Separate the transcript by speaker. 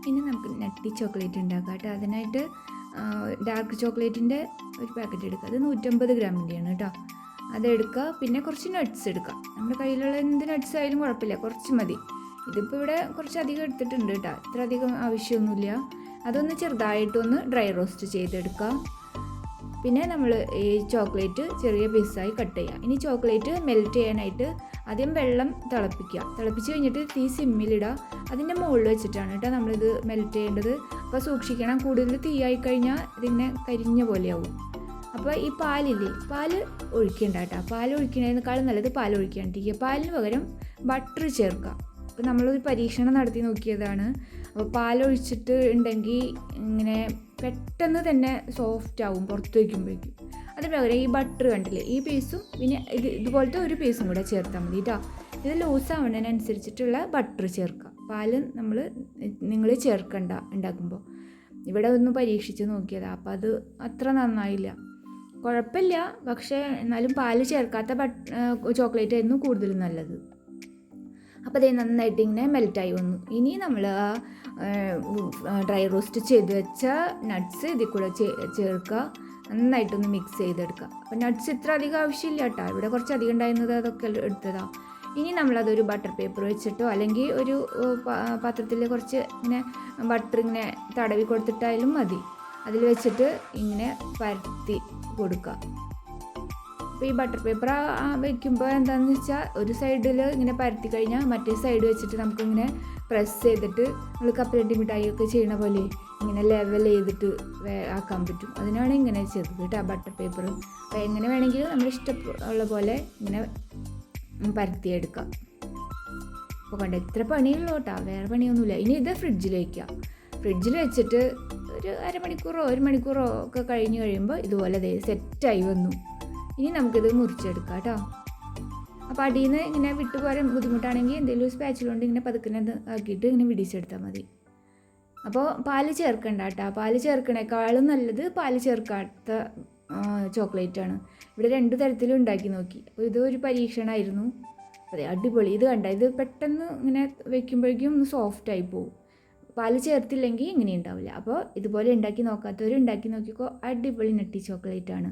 Speaker 1: ഇനി നമുക്ക് nutty chocolate ഉണ്ടാക്കാം കേട്ടോ. അതിനായിട്ട് ഡാർക്ക് ചോക്ലേറ്റിൻ്റെ ഒരു പാക്കറ്റ് എടുക്കുക. അത് 150 ഗ്രാമിൻ്റെയാണ് കേട്ടോ. അതെടുക്കുക. പിന്നെ കുറച്ച് നട്ട്സ് എടുക്കുക. നമ്മുടെ കയ്യിലുള്ള എന്ത് നട്ട്സ് ആയാലും കുഴപ്പമില്ല, കുറച്ച് മതി. ഇതിപ്പോൾ ഇവിടെ കുറച്ച് അധികം എടുത്തിട്ടുണ്ട് കേട്ടോ, ഇത്ര അധികം ആവശ്യമൊന്നുമില്ല. അതൊന്ന് ചെറുതായിട്ടൊന്ന് ഡ്രൈ റോസ്റ്റ് ചെയ്തെടുക്കുക. പിന്നെ നമ്മൾ ഈ ചോക്ലേറ്റ് ചെറിയ പീസായി കട്ട് ചെയ്യുക. ഇനി ചോക്ലേറ്റ് മെൽറ്റ് ചെയ്യാനായിട്ട് ആദ്യം വെള്ളം തിളപ്പിക്കുക. തിളപ്പിച്ച് കഴിഞ്ഞിട്ട് തീ സിമ്മിലിടുക. അതിൻ്റെ മുകളിൽ വെച്ചിട്ടാണ് കേട്ടോ നമ്മളിത് മെൽറ്റ് ചെയ്യേണ്ടത്. അപ്പോൾ സൂക്ഷിക്കണം, കൂടുതൽ തീയായി കഴിഞ്ഞാൽ ഇതിങ്ങനെ കരിഞ്ഞ പോലെയാവും. അപ്പോൾ ഈ പാലില്ലേ, പാല് ഒഴിക്കേണ്ട കേട്ടോ. പാൽ ഒഴിക്കുന്നതിനേക്കാളും നല്ലത് പാൽ ഒഴിക്കാണ്ടിരിക്കുക. പാലിന് പകരം ബട്ടർ ചേർക്കുക. അപ്പോൾ നമ്മളൊരു പരീക്ഷണം നടത്തി നോക്കിയതാണ്. അപ്പോൾ പാലൊഴിച്ചിട്ട് ഉണ്ടെങ്കിൽ ഇങ്ങനെ പെട്ടെന്ന് തന്നെ സോഫ്റ്റ് ആവും പുറത്ത് വയ്ക്കുമ്പോഴേക്കും. അതിന് പകരം ഈ ബട്ടർ കണ്ടില്ലേ, ഈ പീസും പിന്നെ ഇതുപോലത്തെ ഒരു പീസും കൂടെ ചേർത്താൽ മതി കേട്ടോ. ഇത് ലൂസ് ആവുന്നതിനനുസരിച്ചിട്ടുള്ള ബട്ടർ ചേർക്കുക. പാല് നിങ്ങൾ ചേർക്കണ്ട ഉണ്ടാക്കുമ്പോൾ. ഇവിടെ ഒന്ന് പരീക്ഷിച്ച് നോക്കിയതാണ്. അപ്പോൾ അത് അത്ര നന്നായില്ല, കുഴപ്പമില്ല. പക്ഷേ എന്നാലും പാല് ചേർക്കാത്ത ചോക്ലേറ്റ് ആയിരുന്നു കൂടുതൽ നല്ലത്. അപ്പോൾ അതേ നന്നായിട്ട് ഇങ്ങനെ മെൽറ്റായി വന്നു. ഇനി നമ്മൾ ഡ്രൈ റോസ്റ്റ് ചെയ്ത് വെച്ച നട്ട്സ് ഇതിൽ കൂടെ ചേർക്കുക. നന്നായിട്ടൊന്ന് മിക്സ് ചെയ്തെടുക്കുക. അപ്പോൾ നട്ട്സ് ഇത്ര അധികം ആവശ്യമില്ല കേട്ടോ, ഇവിടെ കുറച്ച് അധികം ഉണ്ടായിരുന്നത് അതൊക്കെ എടുത്തതാണ്. ഇനി നമ്മളതൊരു ബട്ടർ പേപ്പർ വെച്ചിട്ടോ അല്ലെങ്കിൽ ഒരു പാത്രത്തിൽ കുറച്ച് ഇങ്ങനെ ബട്ടർ ഇങ്ങനെ തടവി കൊടുത്തിട്ടായാലും മതി. അതിൽ വെച്ചിട്ട് ഇങ്ങനെ പരത്തി കൊടുക്കുക. അപ്പോൾ ഈ ബട്ടർ പേപ്പർ വയ്ക്കുമ്പോൾ എന്താണെന്ന് വെച്ചാൽ ഒരു സൈഡിൽ ഇങ്ങനെ പരത്തി കഴിഞ്ഞാൽ മറ്റേ സൈഡ് വെച്ചിട്ട് നമുക്കിങ്ങനെ പ്രസ് ചെയ്തിട്ട് നമ്മൾ കപ്പലണ്ടി മിഠായിയൊക്കെ ചെയ്യണ പോലെ ഇങ്ങനെ ലെവൽ ചെയ്തിട്ട് ആക്കാൻ പറ്റും. അതിനാണ് ഇങ്ങനെ ചെയ്തത് കേട്ടോ ബട്ടർ പേപ്പർ. അപ്പോൾ എങ്ങനെ വേണമെങ്കിലും നമ്മൾ ഇഷ്ടമുള്ള പോലെ ഇങ്ങനെ പരത്തിയെടുക്കാം. അപ്പോൾ കണ്ട എത്ര പണിയുള്ളൂ കേട്ടോ, വേറെ പണിയൊന്നുമില്ല. ഇനി ഇത് ഫ്രിഡ്ജിൽ വയ്ക്കുക. ഫ്രിഡ്ജിൽ വെച്ചിട്ട് ഒരു അരമണിക്കൂറോ 1 മണിക്കൂറോ ഒക്കെ കഴിഞ്ഞ് കഴിയുമ്പോൾ ഇതുപോലെ സെറ്റായി വന്നു. ഇനി നമുക്കിത് മുറിച്ചെടുക്കാം കേട്ടോ. അപ്പോൾ അടിയിൽ നിന്ന് ഇങ്ങനെ വിട്ടുപോരാൻ ബുദ്ധിമുട്ടാണെങ്കിൽ എന്തെങ്കിലും സ്പാച്ചിൽ കൊണ്ട് ഇങ്ങനെ പതുക്കനെ ആക്കിയിട്ട് ഇങ്ങനെ വിടിച്ചെടുത്താൽ മതി. അപ്പോൾ പാല് ചേർക്കണ്ട കേട്ടോ. പാല് ചേർക്കണേക്കാളും നല്ലത് പാല് ചേർക്കാത്ത ചോക്ലേറ്റാണ്. ഇവിടെ 2 തരത്തിലും ഉണ്ടാക്കി നോക്കി. അപ്പോൾ ഇത് ഒരു പരീക്ഷണമായിരുന്നു. അതെ, അടിപൊളി. ഇത് കണ്ട, ഇത് പെട്ടെന്ന് ഇങ്ങനെ വയ്ക്കുമ്പോഴേക്കും ഒന്ന് സോഫ്റ്റായി പോകും. പാല് ചേർത്തില്ലെങ്കിൽ ഇങ്ങനെ ഉണ്ടാവില്ല. അപ്പോൾ ഇതുപോലെ ഉണ്ടാക്കി നോക്കാത്തവർ ഉണ്ടാക്കി നോക്കിക്കോ, അടിപൊളി നട്ടി ചോക്ലേറ്റാണ്.